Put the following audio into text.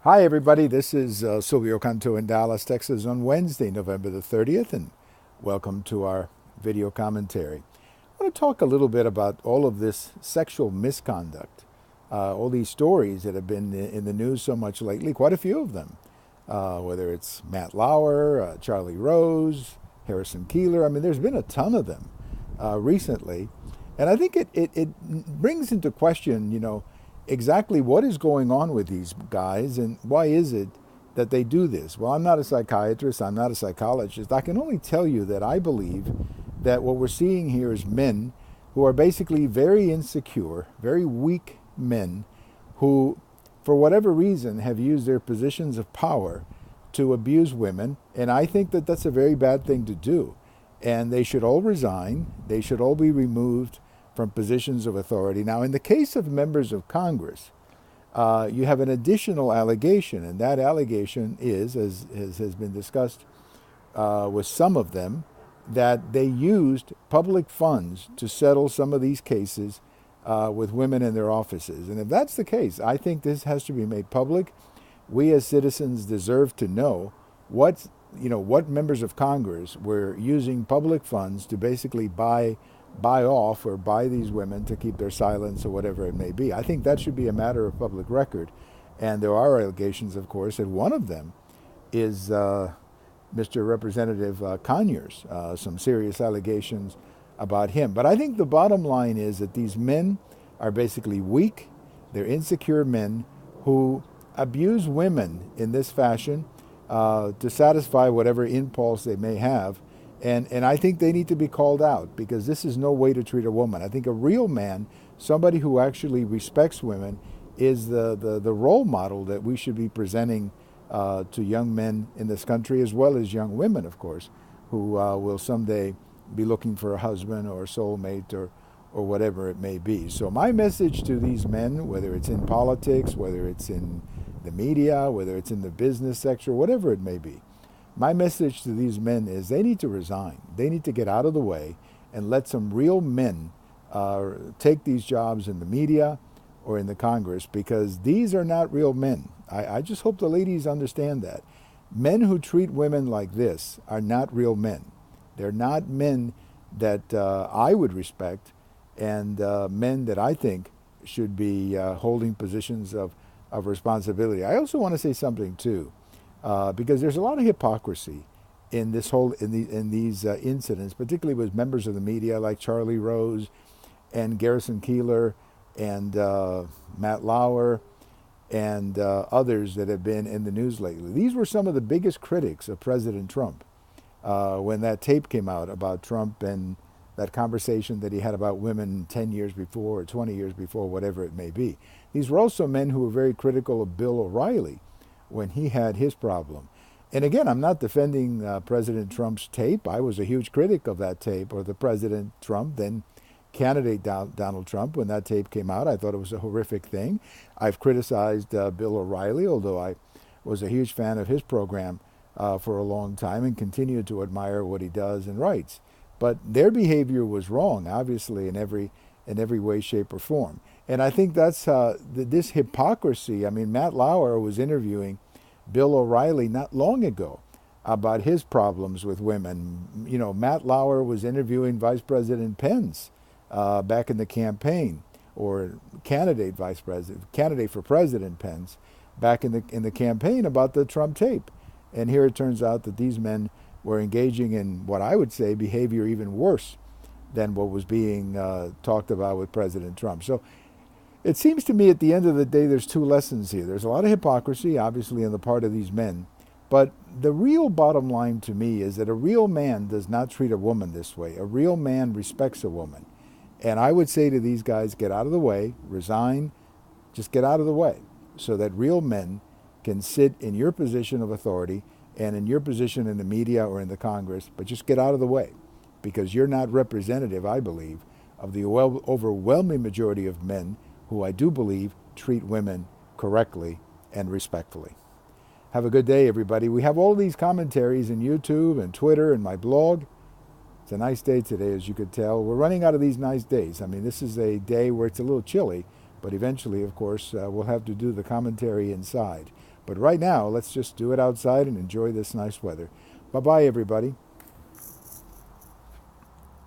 Hi, everybody. This is Silvio Canto in Dallas, Texas on Wednesday, November the 30th, and welcome to our video commentary. I want to talk a little bit about all of this sexual misconduct, all these stories that have been in the news so much lately, quite a few of them, whether it's Matt Lauer, Charlie Rose, Harrison Keeler. I mean, there's been a ton of them recently. And I think it brings into question, exactly what is going on with these guys and why is it that they do this? Well, I'm not a psychiatrist, I'm not a psychologist. I can only tell you that I believe that what we're seeing here is men who are basically very insecure, very weak men who, for whatever reason, have used their positions of power to abuse women. And I think that that's a very bad thing to do. And they should all resign. They should all be removed from positions of authority. Now, in the case of members of Congress, you have an additional allegation, and that allegation is, as has been discussed with some of them, that they used public funds to settle some of these cases with women in their offices. And if that's the case, I think this has to be made public. We as citizens deserve to know what members of Congress were using public funds to basically buy off or buy these women to keep their silence or whatever it may be. I think that should be a matter of public record. And there are allegations, of course, and one of them is Mr. Representative Conyers, some serious allegations about him. But I think the bottom line is that these men are basically weak. They're insecure men who abuse women in this fashion to satisfy whatever impulse they may have. And I think they need to be called out because this is no way to treat a woman. I think a real man, somebody who actually respects women, is the role model that we should be presenting to young men in this country, as well as young women, of course, who will someday be looking for a husband or a soulmate or whatever it may be. So my message to these men, whether it's in politics, whether it's in the media, whether it's in the business sector, whatever it may be, my message to these men is they need to resign. They need to get out of the way and let some real men take these jobs in the media or in the Congress, because these are not real men. I just hope the ladies understand that. Men who treat women like this are not real men. They're not men that I would respect and men that I think should be holding positions of responsibility. I also want to say something, too. Because there's a lot of hypocrisy in this in these incidents, particularly with members of the media like Charlie Rose and Garrison Keeler and Matt Lauer and others that have been in the news lately. These were some of the biggest critics of President Trump when that tape came out about Trump and that conversation that he had about women 10 years before or 20 years before, whatever it may be. These were also men who were very critical of Bill O'Reilly when he had his problem. And again, I'm not defending President Trump's tape. I was a huge critic of that tape, or the President Trump, then candidate Donald Trump, when that tape came out. I thought it was a horrific thing. I've criticized Bill O'Reilly, although I was a huge fan of his program for a long time and continue to admire what he does and writes. But their behavior was wrong, obviously, in every way, shape, or form. And I think that's this hypocrisy. I mean, Matt Lauer was interviewing Bill O'Reilly not long ago about his problems with women. Matt Lauer was interviewing Vice President Pence back in the campaign, or candidate for President Pence back in the campaign about the Trump tape. And here it turns out that these men were engaging in what I would say behavior even worse than what was being talked about with President Trump. So it seems to me at the end of the day, there's two lessons here. There's a lot of hypocrisy, obviously, on the part of these men. But the real bottom line to me is that a real man does not treat a woman this way. A real man respects a woman. And I would say to these guys, get out of the way, resign, just get out of the way so that real men can sit in your position of authority and in your position in the media or in the Congress, but just get out of the way because you're not representative, I believe, of the overwhelming majority of men who I do believe treat women correctly and respectfully. Have a good day, everybody. We have all these commentaries in YouTube and Twitter and my blog. It's a nice day today, as you could tell. We're running out of these nice days. I mean, this is a day where it's a little chilly, but eventually, of course, we'll have to do the commentary inside. But right now, let's just do it outside and enjoy this nice weather. Bye-bye, everybody.